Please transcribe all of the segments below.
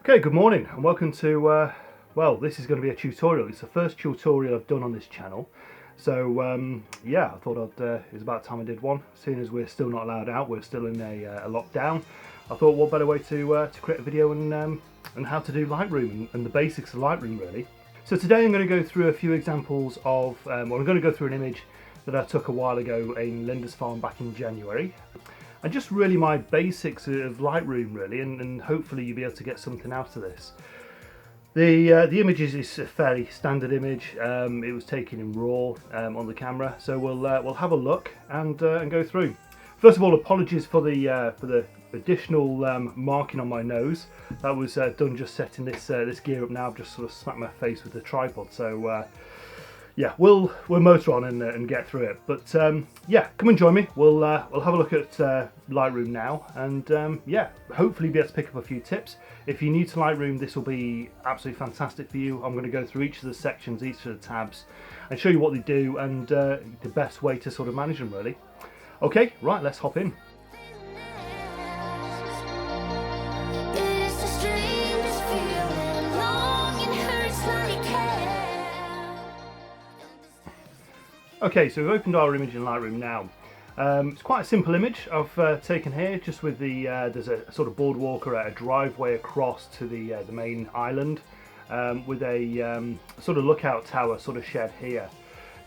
Okay, good morning and welcome to, well, this is going to be a tutorial. It's the first tutorial I've done on this channel. So, yeah, I thought it was about time I did one. Seeing as we're still not allowed out, we're still in a lockdown. I thought what better way to create a video and how to do Lightroom and the basics of Lightroom, really. So today I'm going to go through a few examples of, well, I'm going to go through an image that I took a while ago in Lindisfarne back in January. And just really my basics of Lightroom, really, and hopefully you'll be able to get something out of this. The image is a fairly standard image. It was taken in RAW on the camera, so we'll have a look and go through. First of all, apologies for the additional marking on my nose. That was done just setting this gear up now. I've just sort of smacked my face with the tripod, so yeah, we'll motor on and get through it. But yeah, come and join me. We'll have a look at Lightroom now, and yeah, hopefully be able to pick up a few tips. If you're new to Lightroom, this will be absolutely fantastic for you. I'm going to go through each of the sections, each of the tabs, and show you what they do and the best way to sort of manage them, really. Okay, right, let's hop in. Okay, so we've opened our image in Lightroom now. It's quite a simple image I've taken here, just with the there's a sort of boardwalk or a driveway across to the main island, with a sort of lookout tower sort of shed here.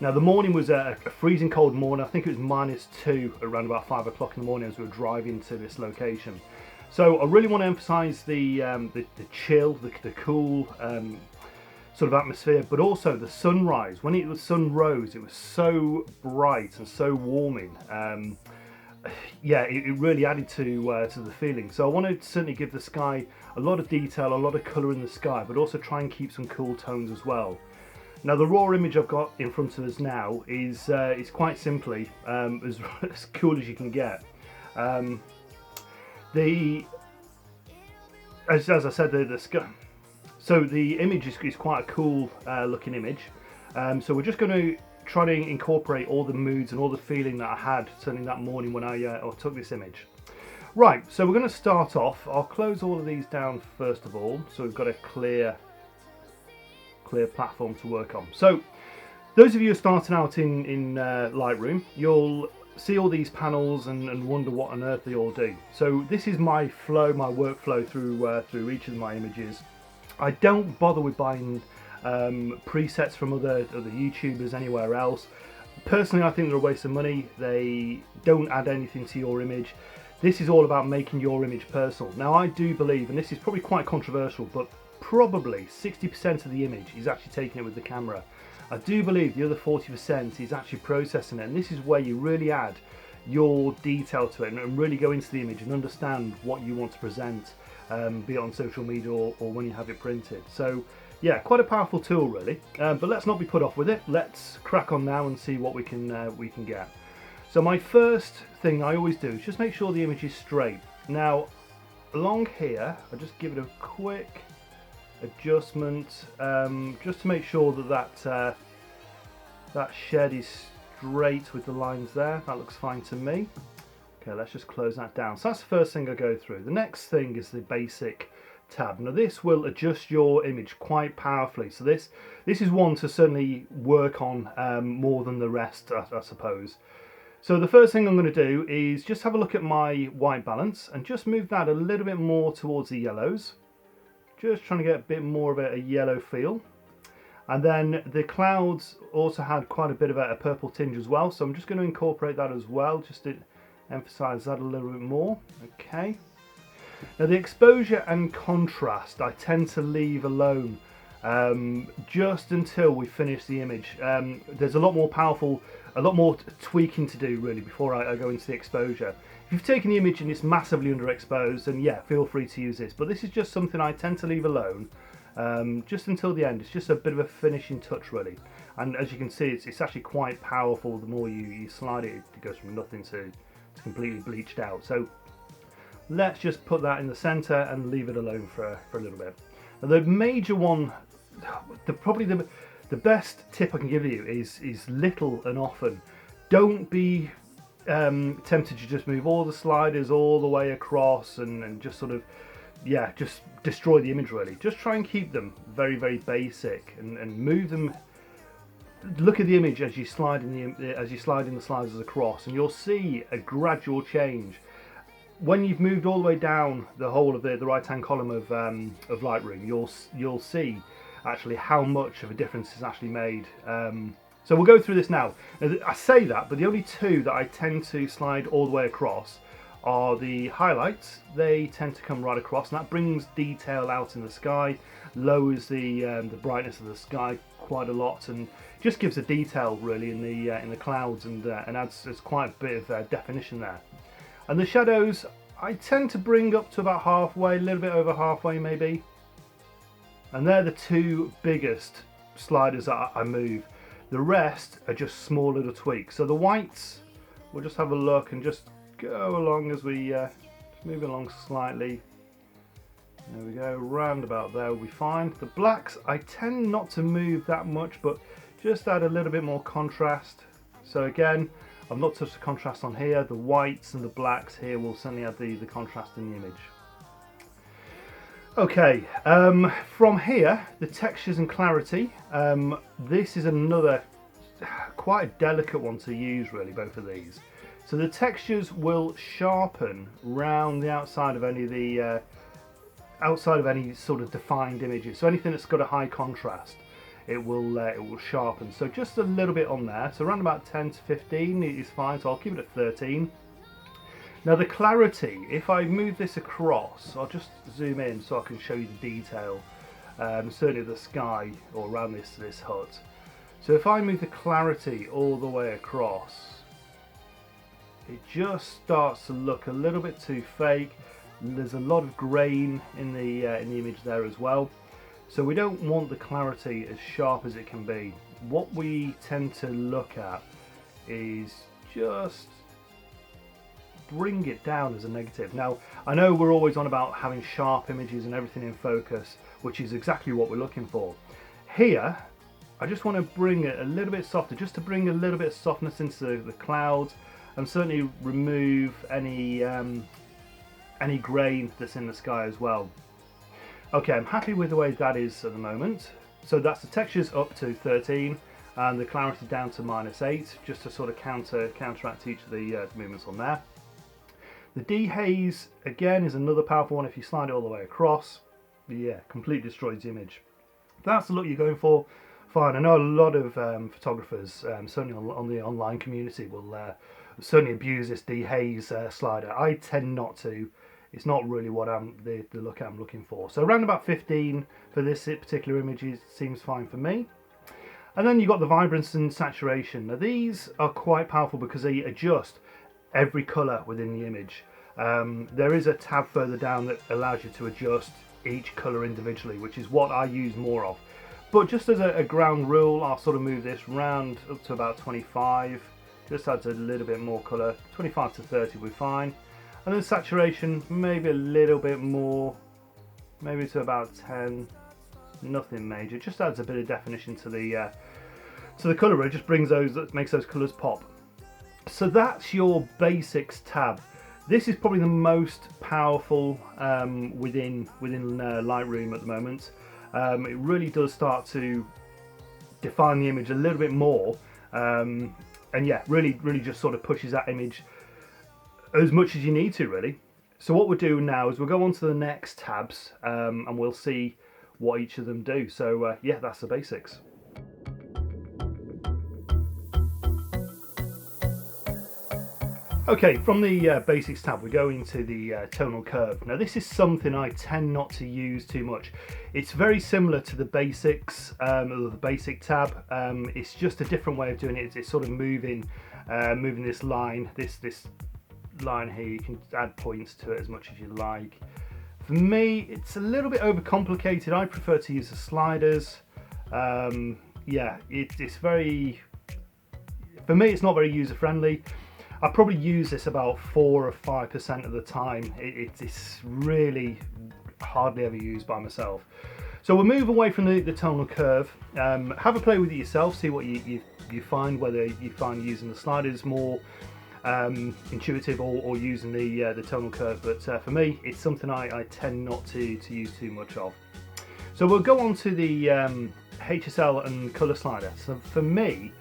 Now the morning was a freezing cold morning. I think it was -2 around about 5 o'clock in the morning as we were driving to this location. So I really want to emphasise the chill, the cool sort of atmosphere, but also the sunrise. When the sun rose, it was so bright and so warming. Yeah, it really added to the feeling. So I wanted to certainly give the sky a lot of detail, a lot of colour in the sky, but also try and keep some cool tones as well. Now the raw image I've got in front of us now is quite simply as cool as you can get. As I said, the sky. So the image is quite a cool looking image. So we're just going to try to incorporate all the moods and all the feeling that I had certainly that morning when I took this image. Right, so we're going to start off. I'll close all of these down first of all, so we've got a clear platform to work on. So those of you who are starting out in Lightroom, you'll see all these panels and wonder what on earth they all do. So this is my flow, my workflow through each of my images. I don't bother with buying presets from other YouTubers anywhere else. Personally, I think they're a waste of money. They don't add anything to your image. This is all about making your image personal. Now I do believe, and this is probably quite controversial, but probably 60% of the image is actually taking it with the camera. I do believe the other 40% is actually processing it, and this is where you really add your detail to it and really go into the image and understand what you want to present. Be it on social media or when you have it printed. So yeah, quite a powerful tool really, but let's not be put off with it. Let's crack on now and see what we can get. So my first thing I always do is just make sure the image is straight. Now along here I'll just give it a quick adjustment, just to make sure that that shed is straight with the lines there. That looks fine to me. Okay, let's just close that down. So that's the first thing I go through. The next thing is the basic tab. Now this will adjust your image quite powerfully. So this is one to certainly work on more than the rest, I suppose. So the first thing I'm going to do is just have a look at my white balance and just move that a little bit more towards the yellows. Just trying to get a bit more of a yellow feel. And then the clouds also had quite a bit of a purple tinge as well. So I'm just going to incorporate that as well, just to emphasize that a little bit more. Okay. Now the exposure and contrast I tend to leave alone just until we finish the image. There's a lot more tweaking to do really before I go into the exposure. If you've taken the image and it's massively underexposed, then yeah, feel free to use this. But this is just something I tend to leave alone just until the end. It's just a bit of a finishing touch really. And as you can see, it's actually quite powerful. The more you slide it, it goes from nothing to completely bleached out. So let's just put that in the center and leave it alone for a little bit. Now the major one, probably the best tip I can give you is little and often. Don't be tempted to just move all the sliders all the way across and just sort of yeah, just destroy the image really. Just try and keep them very, very basic and move them. Look at the image as you slide in the sliders across, and you'll see a gradual change. When you've moved all the way down the whole of the right-hand column of Lightroom, you'll see actually how much of a difference is actually made. So we'll go through this now. I say that, but the only two that I tend to slide all the way across are the highlights. They tend to come right across, and that brings detail out in the sky, lowers the brightness of the sky quite a lot, and just gives a detail really in the clouds, and adds quite a bit of definition there. And the shadows, I tend to bring up to about halfway, a little bit over halfway maybe. And they're the two biggest sliders that I move. The rest are just small little tweaks. So the whites, we'll just have a look and just go along as we move along slightly. There we go, round about there will be fine. The blacks, I tend not to move that much, but just add a little bit more contrast. So again, I've not touched the contrast on here. The whites and the blacks here will certainly add the contrast in the image. Okay, from here, the textures and clarity. This is another quite a delicate one to use really, both of these. So the textures will sharpen round the outside of any sort of defined images. So anything that's got a high contrast, it will sharpen. So just a little bit on there. So around about 10 to 15 is fine. So I'll keep it at 13. Now the clarity, if I move this across, I'll just zoom in so I can show you the detail, certainly the sky or around this hut. So if I move the clarity all the way across, it just starts to look a little bit too fake. There's a lot of grain in the image there as well. So we don't want the clarity as sharp as it can be. What we tend to look at is just bring it down as a negative. Now, I know we're always on about having sharp images and everything in focus, which is exactly what we're looking for. Here, I just want to bring it a little bit softer, just to bring a little bit of softness into the clouds, and certainly remove any grain that's in the sky as well. Okay, I'm happy with the way that is at the moment. So that's the textures up to 13 and the clarity down to -8, just to sort of counteract each of the movements on there. The dehaze, again, is another powerful one. If you slide it all the way across, yeah, completely destroys the image. If that's the look you're going for, fine. I know a lot of photographers, certainly on the online community, will certainly abuse this dehaze slider. I tend not to. It's not really what the look I'm looking for. So around about 15 for this particular image seems fine for me. And then you've got the vibrance and saturation. Now these are quite powerful because they adjust every colour within the image. There is a tab further down that allows you to adjust each colour individually, which is what I use more of. But just as a ground rule, I'll sort of move this round up to about 25. Just adds a little bit more colour. 25 to 30 will be fine. And then saturation, maybe a little bit more, maybe to about 10. Nothing major. Just adds a bit of definition to the colour. It just makes those colours pop. So that's your basics tab. This is probably the most powerful within Lightroom at the moment. It really does start to define the image a little bit more, and yeah, really just sort of pushes that image as much as you need to, really. So what we'll do now is we'll go on to the next tabs, and we'll see what each of them do. So yeah, that's the basics. Okay, from the basics tab we go into the tonal curve. Now this is something I tend not to use too much. It's very similar to the basics, or the basic tab. It's just a different way of doing it. It's sort of moving this line, this line here. You can add points to it as much as you like. For me, it's a little bit overcomplicated. I prefer to use the sliders. Yeah, it's very, for me, it's not very user friendly. I probably use this about 4 or 5% of the time. It's really hardly ever used by myself. So we'll move away from the tonal curve. Have a play with it yourself, see what you find, whether you find using the sliders more intuitive or using the tonal curve, but for me it's something I tend not to use too much of. So we'll go on to the HSL and colour slider. So for me,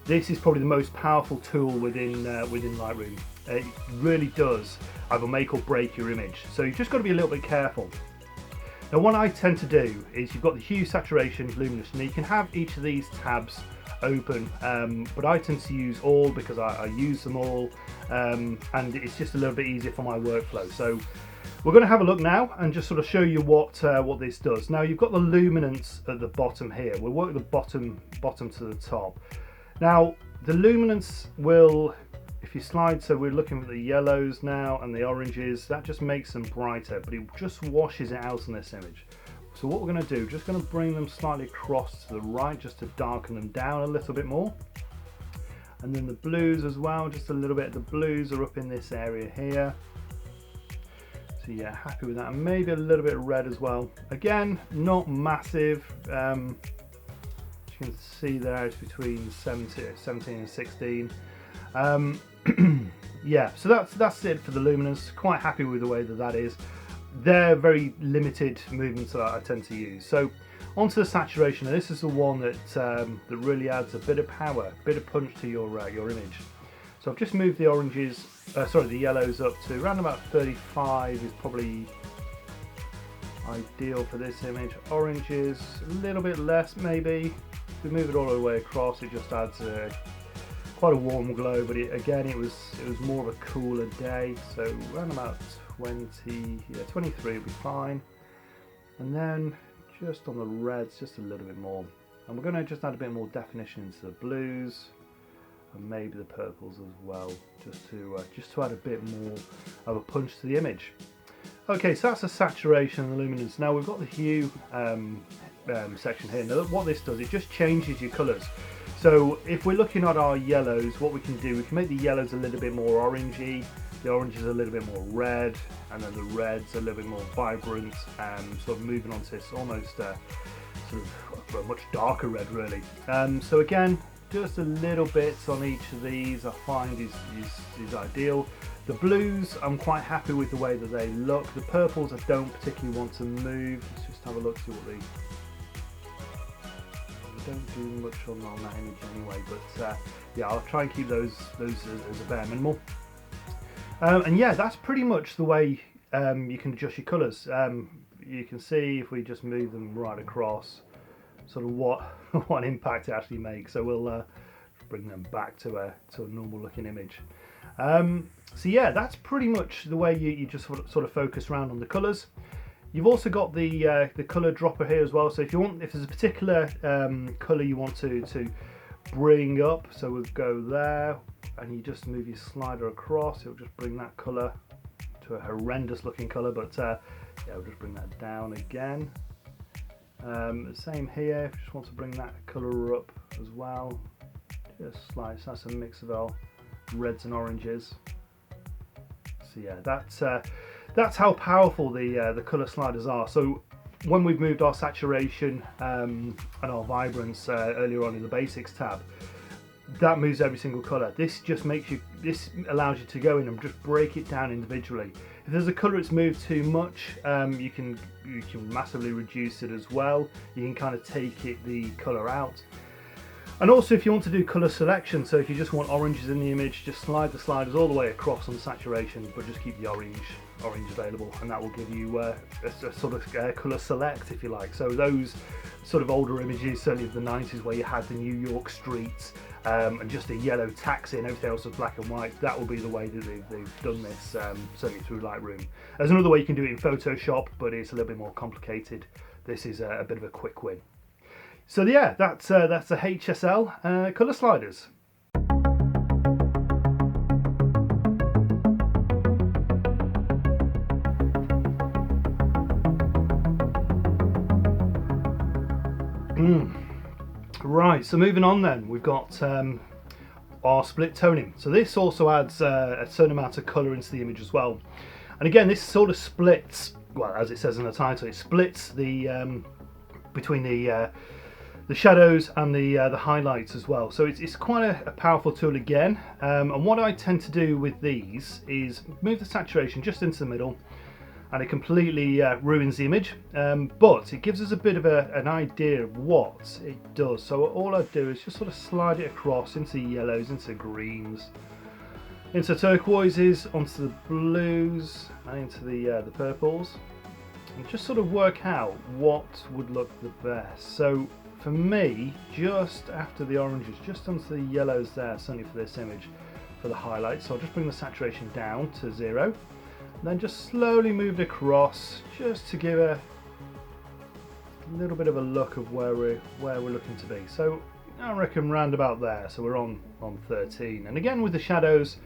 this is probably the most powerful tool within Lightroom. It really does either make or break your image, so you've just got to be a little bit careful. Now what I tend to do is you've got the hue, saturation, luminous. Now you can have each of these tabs open, but I tend to use all because I use them all, and it's just a little bit easier for my workflow. So we're going to have a look now and just sort of show you what this does. Now you've got the luminance at the bottom here. We'll work the bottom to the top. Now the luminance will, if you slide, so we're looking at the yellows now and the oranges, that just makes them brighter, but it just washes it out in this image. So what we're going to do, just going to bring them slightly across to the right just to darken them down a little bit more. And then the blues as well, just a little bit. The blues are up in this area here. So yeah, happy with that. And maybe a little bit of red as well. Again, not massive. As you can see there, it's between 17 and 16. Yeah, so that's it for the luminance. Quite happy with the way that is. They're very limited movements that I tend to use. So onto the saturation. Now, this is the one that really adds a bit of power, a bit of punch to your image. So I've just moved the oranges, the yellows up to around about 35 is probably ideal for this image. Oranges a little bit less maybe. If we move it all the way across, it just adds quite a warm glow. But again, it was more of a cooler day, so around about 23 would be fine. And then just on the reds, just a little bit more. And we're going to just add a bit more definition into the blues and maybe the purples as well, just to add a bit more of a punch to the image. Okay, so that's the saturation and the luminance. Now we've got the hue section here. Now what this does, it just changes your colours. So if we're looking at our yellows, what we can do, we can make the yellows a little bit more orangey, the oranges a little bit more red, and then the reds a little bit more vibrant, sort of moving on to this almost sort of a much darker red really. So again, just a little bit on each of these I find is ideal. The blues, I'm quite happy with the way that they look. The purples I don't particularly want to move. Let's just have a look, see what they don't do much on that image anyway, but yeah, I'll try and keep those as a bare minimal. And yeah, that's pretty much the way you can adjust your colours. You can see if we just move them right across, sort of what impact it actually makes. So we'll bring them back to a normal looking image. So yeah, that's pretty much the way you just sort of focus around on the colours. You've also got the colour dropper here as well. So if there's a particular colour you want to bring up, so we'll go there, and you just move your slider across. It'll just bring that colour to a horrendous looking colour, but yeah, we'll just bring that down again. Same here. If you just want to bring that colour up as well, just slice. That's a mix of our reds and oranges. So yeah, that's how powerful the colour sliders are. So when we've moved our saturation and our vibrance earlier on in the basics tab, that moves every single colour. This allows you to go in and just break it down individually. If there's a colour that's moved too much, you can massively reduce it as well. You can kind of take the colour out. And also if you want to do colour selection, so if you just want oranges in the image, just slide the sliders all the way across on saturation, but just keep the orange available, and that will give you a sort of colour select, if you like. So those sort of older images, certainly of the 90s, where you had the New York streets and just a yellow taxi and everything else was black and white, that will be the way that they've done this, certainly through Lightroom. There's another way you can do it in Photoshop, but it's a little bit more complicated. This is a bit of a quick win. So yeah, that's the HSL colour sliders. Right, so moving on then, we've got our split toning. So this also adds a certain amount of colour into the image as well. And again, this sort of splits, well, as it says in the title, it splits the between the shadows and the highlights as well. So it's quite a powerful tool again. And what I tend to do with these is move the saturation just into the middle, and it completely ruins the image, but it gives us a bit of an idea of what it does. So all I do is just sort of slide it across into the yellows, into the greens, into turquoises, onto the blues, and into the purples, and just sort of work out what would look the best. So for me, just after the oranges, just onto the yellows there, certainly for this image, for the highlights. So I'll just bring the saturation down to 0. Then just slowly move it across, just to give a little bit of a look of where we're looking to be. So I reckon round about there. So we're on 13. And again with the shadows,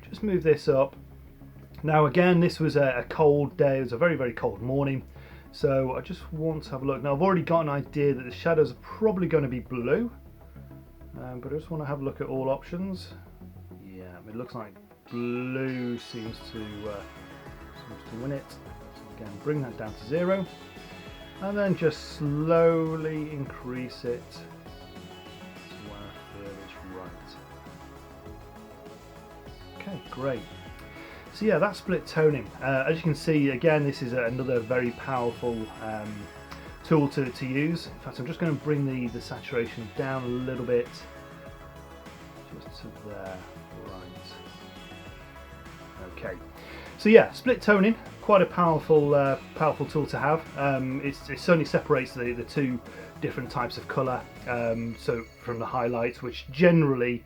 just move this up. Now again, this was a cold day. It was a very, very cold morning. So I just want to have a look. Now I've already got an idea that the shadows are probably going to be blue, but I just want to have a look at all options. Yeah, it looks like blue seems to win it. So again, bring that down to 0, and then just slowly increase it to where I feel is right. Okay, great. So yeah, that's split toning. As you can see, again, this is another very powerful tool to use. In fact, I'm just going to bring the saturation down a little bit, just to there. Right. Okay. So yeah, split toning, quite a powerful tool to have. It certainly separates the two different types of colour. So from the highlights, which generally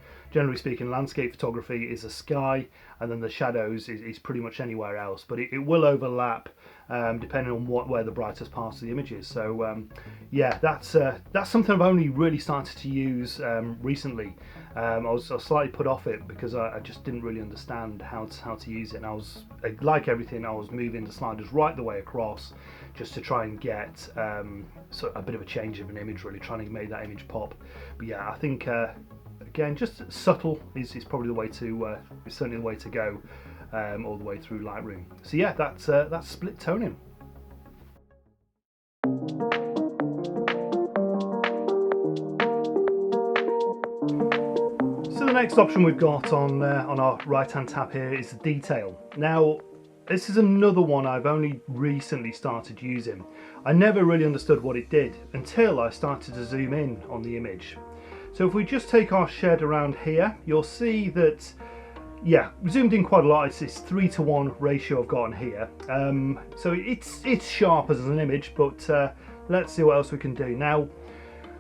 speaking, landscape photography is a sky, and then the shadows is pretty much anywhere else. But it will overlap depending on where the brightest part of the image is. So yeah, that's something I've only really started to use recently. I was slightly put off it because I just didn't really understand how to use it, and I was, like everything, I was moving the sliders right the way across just to try and get sort of a bit of a change of an image, really trying to make that image pop. But yeah, I think again, just subtle is probably the way to is certainly the way to go all the way through Lightroom. So yeah, that's split toning. So the next option we've got on our right hand tab here is the detail. Now this is another one I've only recently started using. I never really understood what it did until I started to zoom in on the image. So if we just take our shed around here, you'll see that, yeah, zoomed in quite a lot. It's this 3:1 ratio I've got on here. So it's sharp as an image, but let's see what else we can do. Now,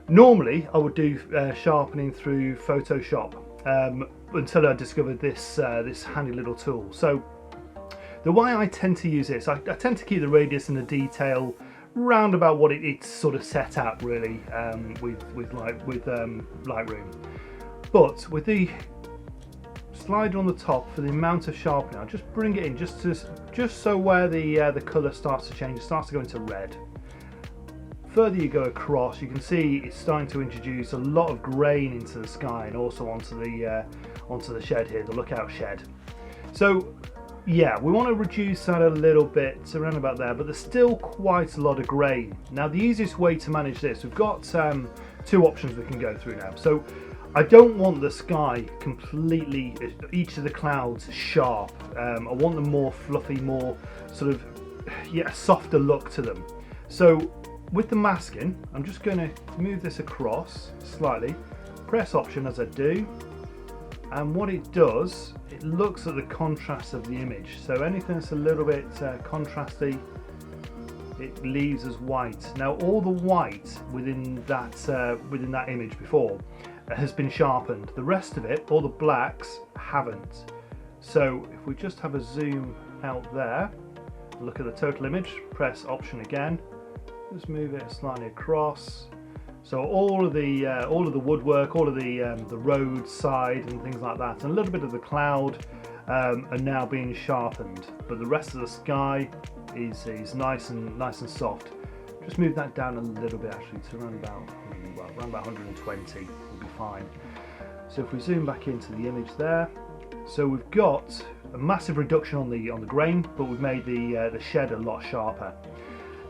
normally I would do sharpening through Photoshop until I discovered this handy little tool. So the way I tend to use this, I tend to keep the radius and the detail round about what it's sort of set at, really, with Lightroom. But with the slider on the top, for the amount of sharpening, I'll just bring it in just so where the colour starts to change, it starts to go into red. Further you go across, you can see it's starting to introduce a lot of grain into the sky and also onto the shed here, the lookout shed. So yeah, we want to reduce that a little bit around about there, but there's still quite a lot of grain. Now the easiest way to manage this, we've got two options we can go through now. So I don't want the sky completely, each of the clouds sharp. I want them more fluffy, more sort of, yeah, softer look to them. So with the masking, I'm just going to move this across slightly, press Option as I do, and what it does, it looks at the contrast of the image. So anything that's a little bit contrasty, it leaves as white. Now all the white within that image before has been sharpened. The rest of it, all the blacks, haven't. So if we just have a zoom out there, look at the total image, press Option again, just move it slightly across. So all of the woodwork, all of the roadside and things like that, and a little bit of the cloud are now being sharpened, but the rest of the sky is nice and soft. Just move that down a little bit, actually, to around about 120 will be fine. So if we zoom back into the image there, so we've got a massive reduction on the grain, but we've made the shed a lot sharper.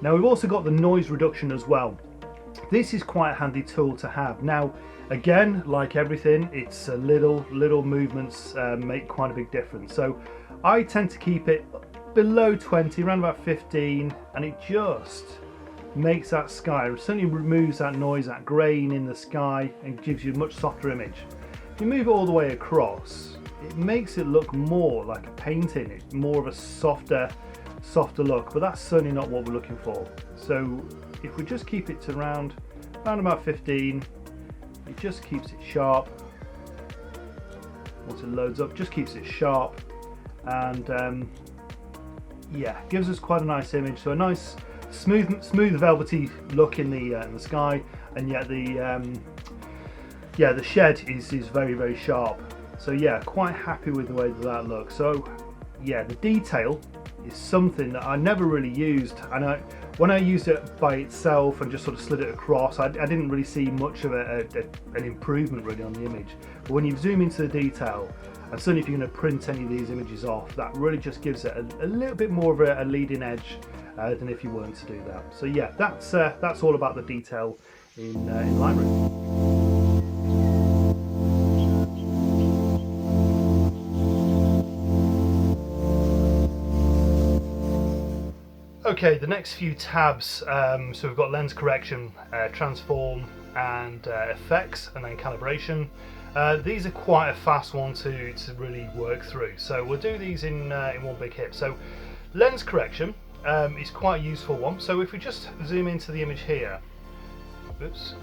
Now we've also got the noise reduction as well. this is quite a handy tool to have. Now, again, like everything, it's a little movements make quite a big difference. So I tend to keep it below 20, around about 15, and it just makes that sky, it certainly removes that noise, that grain in the sky, and gives you a much softer image. If you move it all the way across, it makes it look more like a painting. It's more of a softer look, but that's certainly not what we're looking for. So if we just keep it to around about 15, it just keeps it sharp. Once it loads up, just keeps it sharp, and yeah, gives us quite a nice image. So a nice smooth velvety look in the sky, and yet the shed is very sharp. So yeah, quite happy with the way that looks. So yeah, the detail is something that I never really used, and when I used it by itself and just sort of slid it across, I didn't really see much of an improvement really on the image. But when you zoom into the detail, and certainly if you're going to print any of these images off, that really just gives it a little bit more of a leading edge than if you weren't to do that. So yeah, that's all about the detail in Lightroom. Okay, the next few tabs, so we've got lens correction, transform, and effects, and then calibration. These are quite a fast one to really work through, so we'll do these in one big hit. So lens correction is quite a useful one. So if we just zoom into the image here,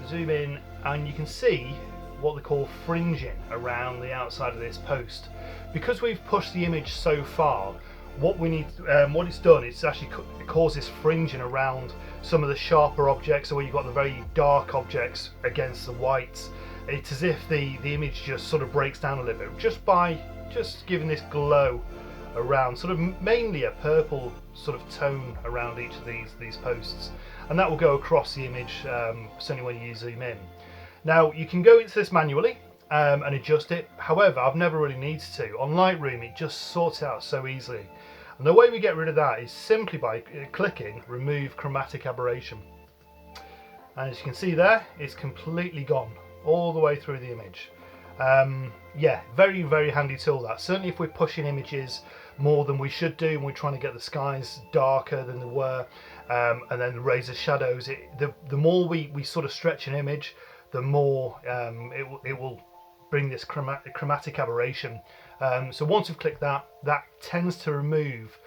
zoom in, and you can see what they call fringing around the outside of this post. Because we've pushed the image so far, what it's done, it causes fringing around some of the sharper objects, so where you've got the very dark objects against the whites. It's as if the image just sort of breaks down a little bit just by giving this glow around, sort of mainly a purple sort of tone around each of these posts, and that will go across the image, certainly when you zoom in. Now you can go into this manually and adjust it. However, I've never really needed to. On Lightroom, it just sorts it out so easily. And the way we get rid of that is simply by clicking remove chromatic aberration. And as you can see there, it's completely gone all the way through the image. Yeah, very handy tool that. Certainly if we're pushing images more than we should do and we're trying to get the skies darker than they were, and then raise the shadows, the more we sort of stretch an image, the more it will bring this chromatic aberration. So once we've clicked that tends to remove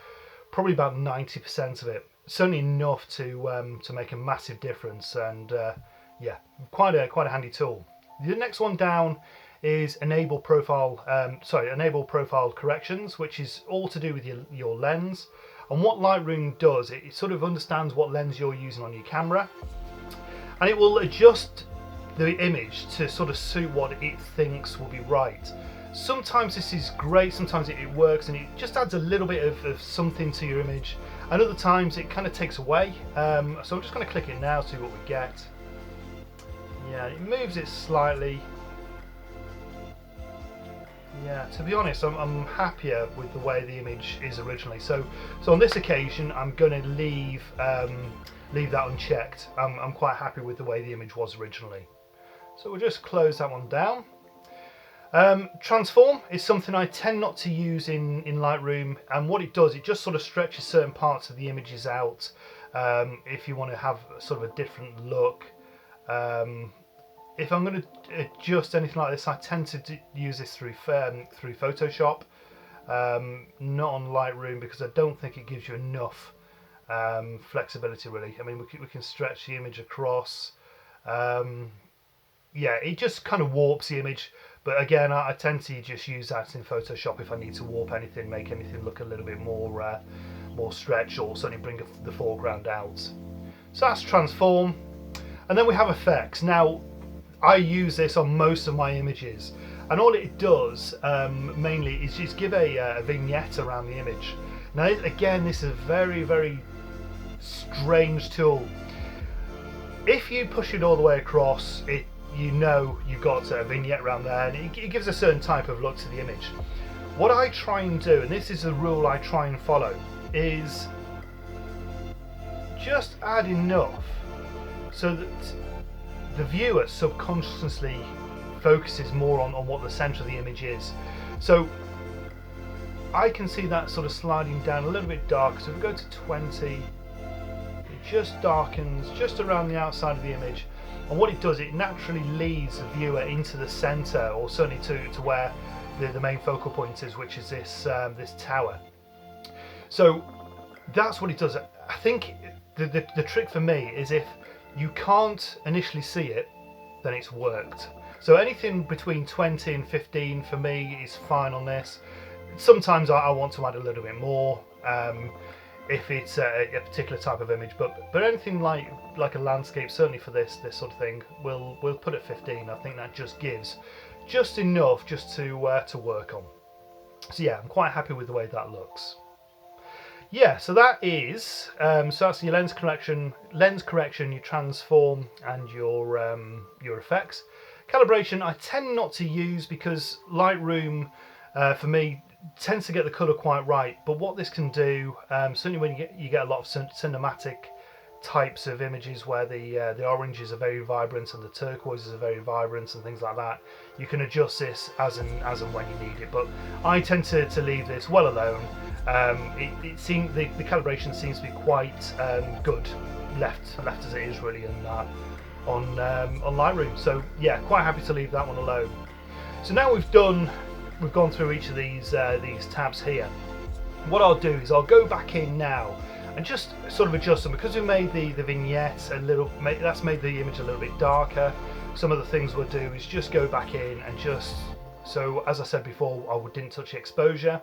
probably about 90% of it. Certainly enough to make a massive difference, and yeah, quite a handy tool. The next one down is enable profile corrections, which is all to do with your lens. And what Lightroom does, it sort of understands what lens you're using on your camera, and it will adjust the image to sort of suit what it thinks will be right. Sometimes this is great, sometimes it works and it just adds a little bit of something to your image, and other times it kind of takes away. So I'm just going to click it now, see what we get. Yeah, it moves it slightly. Yeah, to be honest, I'm happier with the way the image is originally. So on this occasion, I'm going to leave that unchecked. I'm quite happy with the way the image was originally. So we'll just close that one down. Transform is something I tend not to use in Lightroom, and what it does, it just sort of stretches certain parts of the images out if you want to have sort of a different look. If I'm going to adjust anything like this, I tend to use this through Photoshop, not on Lightroom, because I don't think it gives you enough flexibility really. I mean, we can stretch the image across. Yeah, it just kind of warps the image, but again, I tend to just use that in Photoshop if I need to warp anything, make anything look a little bit more stretched, or certainly bring the foreground out. So that's transform. And then we have effects. Now, I use this on most of my images, and all it does mainly is just give a vignette around the image. Now again, this is a very strange tool. If you push it all the way across, you know you've got a vignette around there, and it gives a certain type of look to the image. What I try and do, and this is a rule I try and follow, is just add enough so that the viewer subconsciously focuses more on what the center of the image is. So I can see that sort of sliding down a little bit darker. So if we go to 20, it just darkens just around the outside of the image. And what it does, it naturally leads the viewer into the center, or certainly to where the main focal point is, which is this this tower. So that's what it does. I think the trick for me is if you can't initially see it, then it's worked. So anything between 20 and 15 for me is fine on this. Sometimes I want to add a little bit more if it's a particular type of image, but anything like a landscape, certainly for this sort of thing, we'll put at 15. I think that just gives just enough just to work on. So yeah, I'm quite happy with the way that looks. Yeah, so that is so that's your lens correction, your transform, and your effects. Calibration I tend not to use because Lightroom for me tends to get the colour quite right, but what this can do, certainly when you get a lot of cinematic types of images where the oranges are very vibrant and the turquoises are very vibrant and things like that, you can adjust this as and when you need it. But I tend to leave this well alone. It seems the calibration seems to be quite good, left as it is really on Lightroom. So yeah, quite happy to leave that one alone. So now we've gone through each of these tabs here. What I'll do is I'll go back in now and just sort of adjust them, because we made the vignette that's made the image a little bit darker. Some of the things we'll do is just go back in and just, so as I said before, I didn't touch exposure.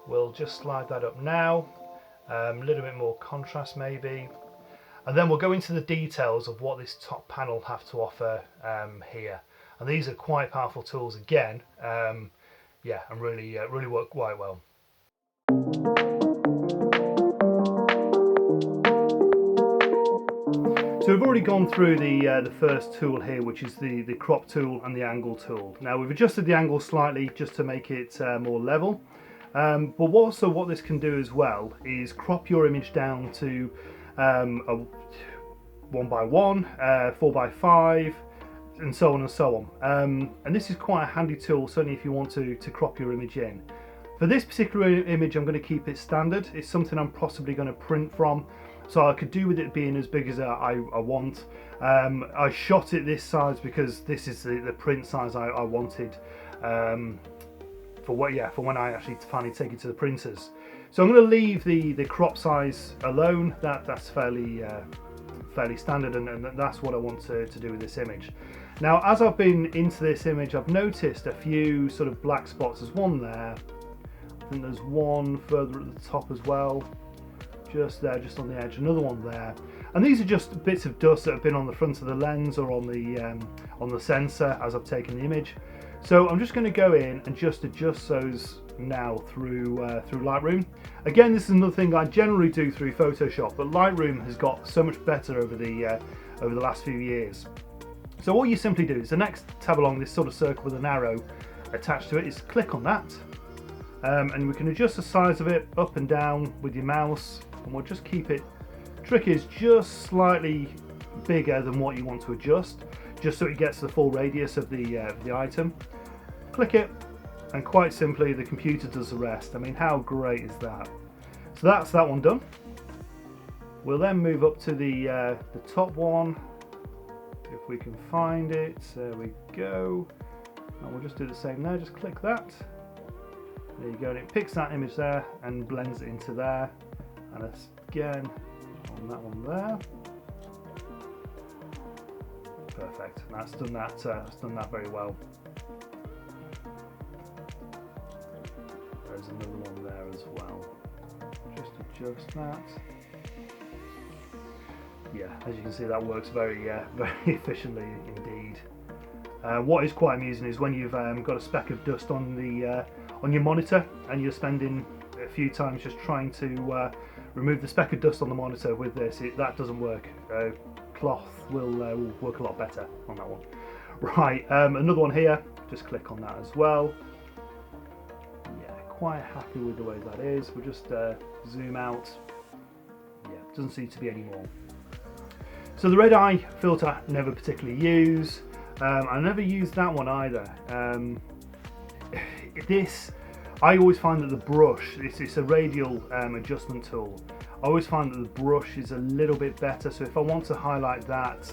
We'll just slide that up now, a little bit more contrast maybe, and then we'll go into the details of what this top panel have to offer here. And these are quite powerful tools again, yeah, and really work quite well. So we've already gone through the first tool here, which is the crop tool and the angle tool. Now we've adjusted the angle slightly just to make it more level. But also what this can do as well is crop your image down to a 1x1, 4x5, and so on and so on. And this is quite a handy tool, certainly if you want to crop your image in. For this particular image, I'm going to keep it standard. It's something I'm possibly going to print from, so I could do with it being as big as I want. I shot it this size because this is the print size I wanted. For when I actually finally take it to the printers. So I'm going to leave the crop size alone. That's fairly standard, and that's what I want to do with this image. Now, as I've been into this image, I've noticed a few sort of black spots. There's one there. I think there's one further at the top as well, just there, just on the edge. Another one there, and these are just bits of dust that have been on the front of the lens or on the sensor as I've taken the image. So I'm just going to go in and just adjust those now through Lightroom. Again, this is another thing I generally do through Photoshop, but Lightroom has got so much better over the last few years. So all you simply do is the next tab along this sort of circle with an arrow attached to it is click on that, and we can adjust the size of it up and down with your mouse, and we'll just keep it. Trick is just slightly bigger than what you want to adjust, just so it gets the full radius of the item. Click it, and quite simply the computer does the rest. I mean, how great is that? So that's that one done. We'll then move up to the top one, if we can find it. There we go. And we'll just do the same there, just click that. There you go, and it picks that image there and blends it into there. And again, on that one there. Perfect. That's done that very well. There's another one there as well. Just adjust that. Yeah, as you can see, that works very efficiently indeed. What is quite amusing is when you've got a speck of dust on your monitor and you're spending a few times just trying to remove the speck of dust on the monitor with this. That doesn't work. Cloth will work a lot better on that one. Right, another one here, just click on that as well. Yeah, quite happy with the way that is. We'll just zoom out. Yeah, doesn't seem to be any more. So the red eye filter I never particularly use. I never used that one either. I always find that the brush, it's a radial adjustment tool. I always find that the brush is a little bit better. So if I want to highlight that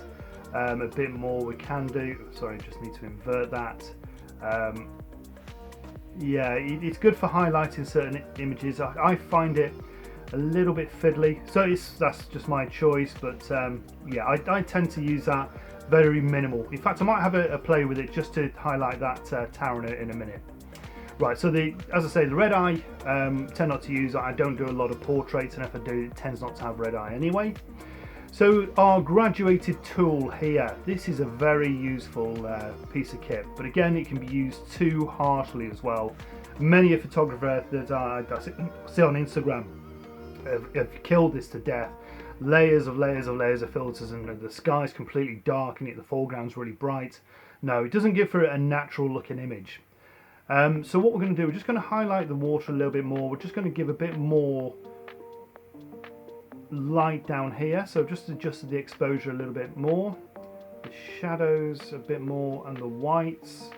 a bit more, we can do. Sorry, just need to invert that. Yeah, it's good for highlighting certain images. I find it a little bit fiddly, so that's just my choice, but yeah, I tend to use that very minimal. In fact, I might have a play with it just to highlight that tower in a minute. Right, so as I say, the red eye, tend not to use. I don't do a lot of portraits, and if I do, it tends not to have red eye anyway. So our graduated tool here, this is a very useful piece of kit, but again, it can be used too harshly as well. Many a photographer that I see on Instagram have killed this to death. Layers of filters, and the sky's completely dark and yet the foreground's really bright. No, it doesn't give for a natural looking image. So what we're going to do, we're just going to highlight the water a little bit more. We're just going to give a bit more light down here, so just adjusted the exposure a little bit more, the shadows a bit more, and the whites,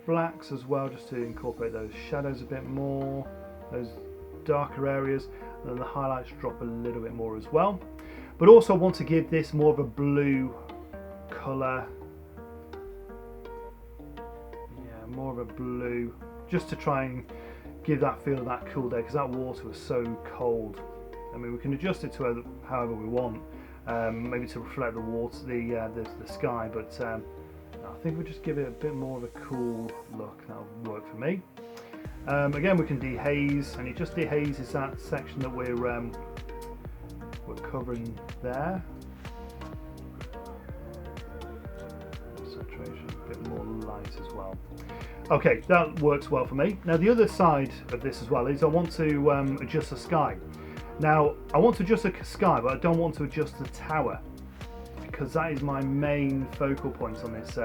blacks as well, just to incorporate those shadows a bit more, those darker areas, and then the highlights drop a little bit more as well. But also want to give this more of a blue colour, yeah, more of a blue, just to try and give that feel of that cool day, because that water was so cold. I mean, we can adjust it to however we want, maybe to reflect the water, the sky, but I think we'll just give it a bit more of a cool look. That'll work for me. Again, we can dehaze, and it just dehazes that section that we're covering there. Saturation, a bit more light as well. Okay, that works well for me. Now the other side of this as well is I want to adjust the sky. Now, I want to adjust the sky, but I don't want to adjust the tower, because that is my main focal point on this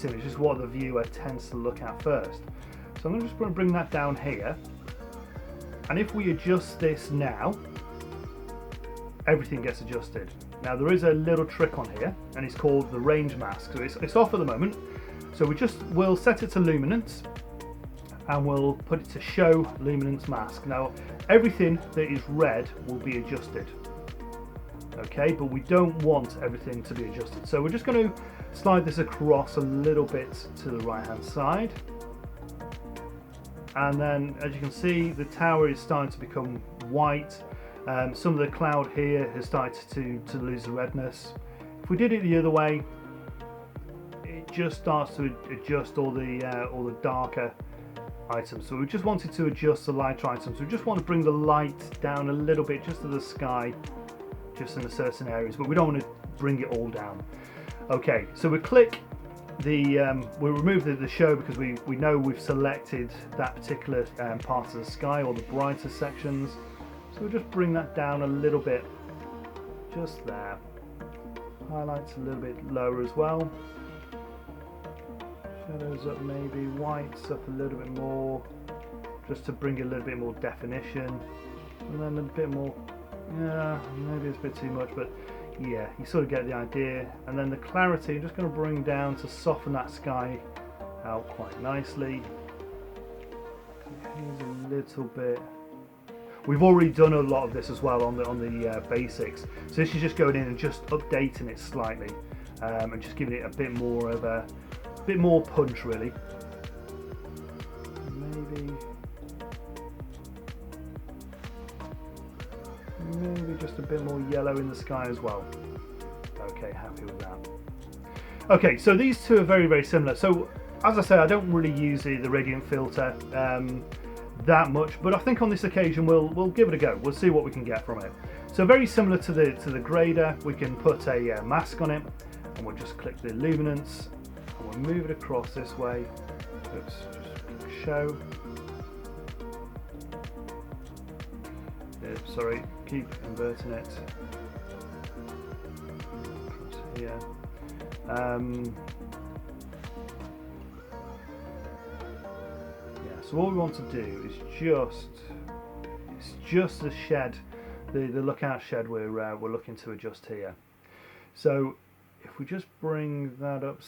image. This is what the viewer tends to look at first. So I'm just going to bring that down here, and if we adjust this now, everything gets adjusted. Now there is a little trick on here, and it's called the range mask. So it's off at the moment. So we'll set it to luminance, and we'll put it to show luminance mask. Now everything that is red will be adjusted, okay, but we don't want everything to be adjusted. So we're just going to slide this across a little bit to the right hand side, and then as you can see, the tower is starting to become white. Some of the cloud here has started to lose the redness. If we did it the other way, it just starts to adjust all the darker items. So we just wanted to adjust the lighter items. We just want to bring the light down a little bit, just to the sky, just in certain areas, but we don't want to bring it all down. Okay, so we click we'll remove the show, because we know we've selected that particular part of the sky, or the brighter sections. So we'll just bring that down a little bit, just there. Highlights a little bit lower as well. Shadows up maybe, whites up a little bit more, just to bring a little bit more definition, and then a bit more, yeah, maybe it's a bit too much, but yeah, you sort of get the idea. And then the clarity, I'm just going to bring down to soften that sky out quite nicely. Here's a little bit. We've already done a lot of this as well on the basics, so this is just going in and just updating it slightly, and just giving it a bit more of a bit more punch, really. Maybe just a bit more yellow in the sky as well. Okay, happy with that. Okay, so these two are very, very similar. So as I say, I don't really use the radiant filter that much, but I think on this occasion we'll give it a go. We'll see what we can get from it. So very similar to the grader, we can put a mask on it, and we'll just click the luminance, and we'll move it across this way. Oops, just click show. Sorry, keep inverting it. Across here. So what we want to do is just the shed, the lookout shed we're looking to adjust here. So if we just bring that up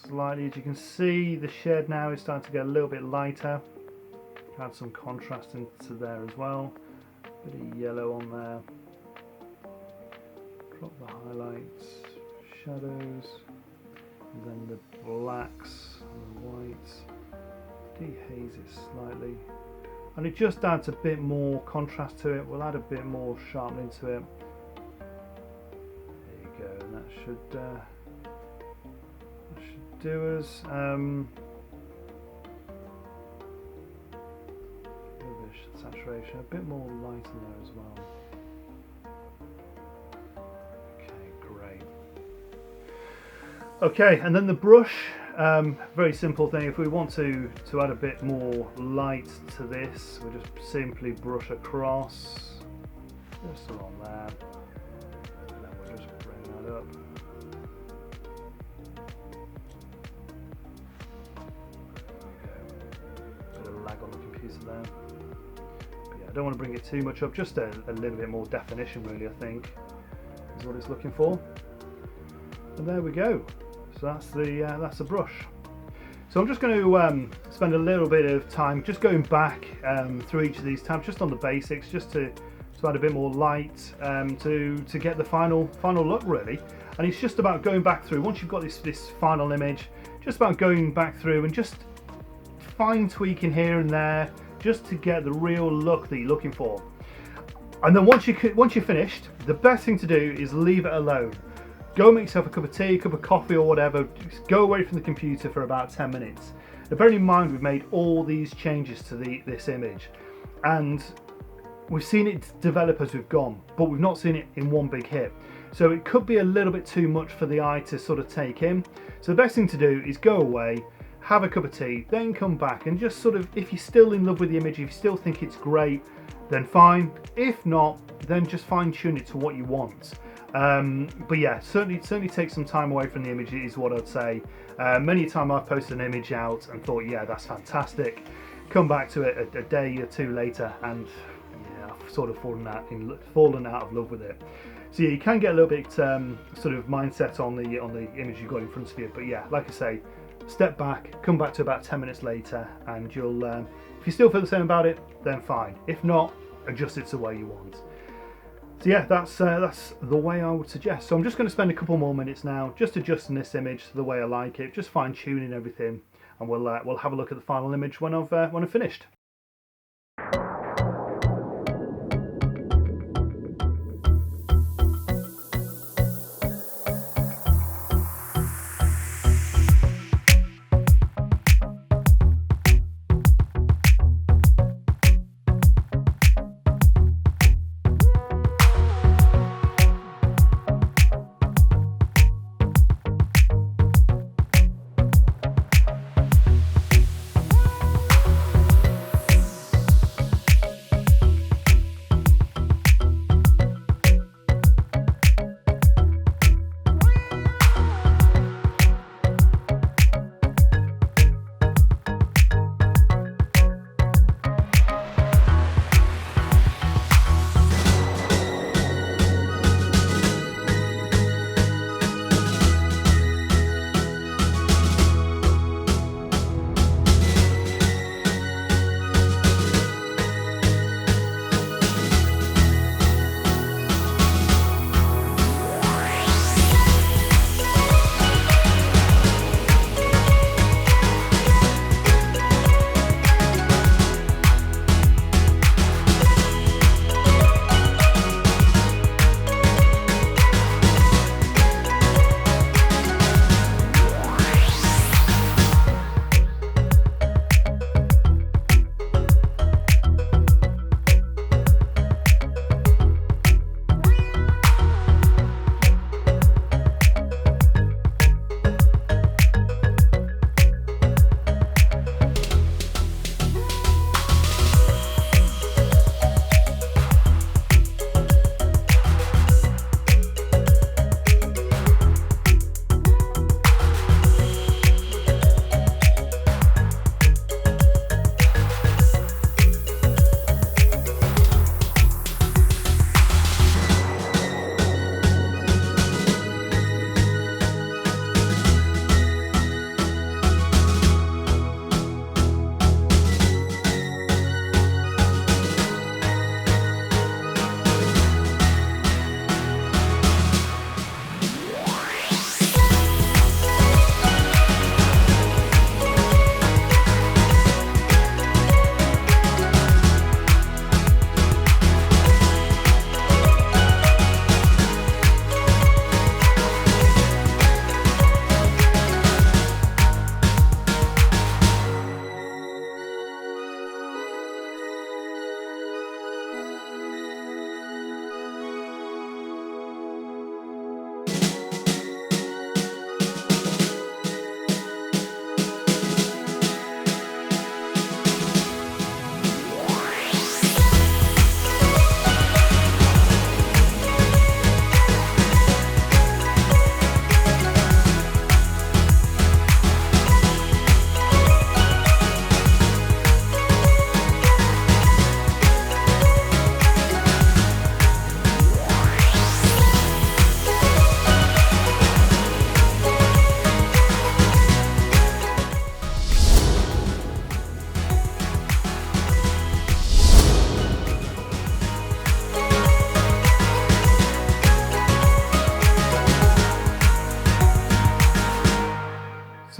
slightly, as you can see, the shed now is starting to get a little bit lighter. Add some contrast into there as well. Bit of yellow on there. Drop the highlights, shadows, and then the blacks and the whites. Dehaze it slightly. And it just adds a bit more contrast to it. We'll add a bit more sharpening to it. There you go, and that should do us. A little bit of saturation, a bit more light in there as well. Okay, great. Okay, and then the brush. Very simple thing. If we want to add a bit more light to this, we just simply brush across, just along there, and then we'll just bring that up. Bit of lag on the computer there. But yeah, I don't want to bring it too much up. Just a little bit more definition, really. I think is what it's looking for. And there we go. So that's the brush. So I'm just going to spend a little bit of time just going back through each of these tabs, just on the basics, just to add a bit more light to get the final look, really. And it's just about going back through, once you've got this final image, just about going back through and just fine tweaking here and there, just to get the real look that you're looking for. And then once you're finished, the best thing to do is leave it alone. Go make yourself a cup of tea, a cup of coffee or whatever, just go away from the computer for about 10 minutes. Now, bearing in mind we've made all these changes to this image, and we've seen it develop as we've gone, but we've not seen it in one big hit. So it could be a little bit too much for the eye to sort of take in. So the best thing to do is go away, have a cup of tea, then come back and just sort of, if you're still in love with the image, if you still think it's great, then fine. If not, then just fine tune it to what you want. But yeah, certainly take some time away from the image is what I'd say. Many a time I've posted an image out and thought, yeah, that's fantastic. Come back to it a day or two later, and yeah, I've sort of fallen out of love with it. So yeah, you can get a little bit sort of mindset on the image you've got in front of you. But yeah, like I say, step back, come back to about 10 minutes later, and you'll if you still feel the same about it, then fine. If not, adjust it to where you want. So yeah, that's the way I would suggest. So I'm just going to spend a couple more minutes now just adjusting this image to the way I like it, just fine tuning everything, and we'll have a look at the final image when I've finished.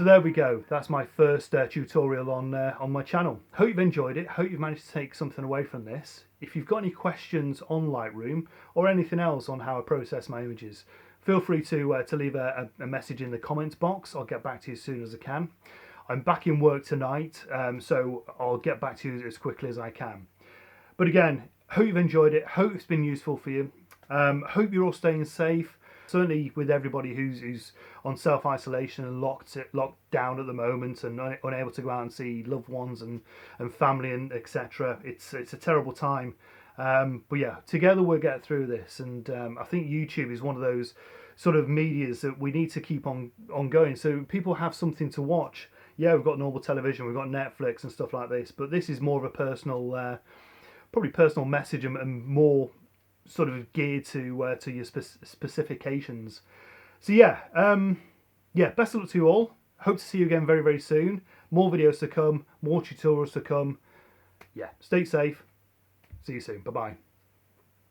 there we go. That's my first tutorial on my channel. Hope you've enjoyed it. Hope you've managed to take something away from this. If you've got any questions on Lightroom or anything else on how I process my images, feel free to leave a message in the comments box. I'll get back to you as soon as I can. I'm back in work tonight, so I'll get back to you as quickly as I can. But again, hope you've enjoyed it. Hope it's been useful for you. Hope you're all staying safe. Certainly with everybody who's on self-isolation and locked down at the moment and unable to go out and see loved ones and family and etc. It's a terrible time. But yeah, together we'll get through this. And I think YouTube is one of those sort of medias that we need to keep on going, so people have something to watch. Yeah, we've got normal television, we've got Netflix and stuff like this, but this is more of a personal, probably personal message and more sort of geared to your specifications. So yeah, best of luck to you all. Hope to see you again very, very soon. More videos to come, more tutorials to come. Yeah, stay safe. See you soon. Bye-bye.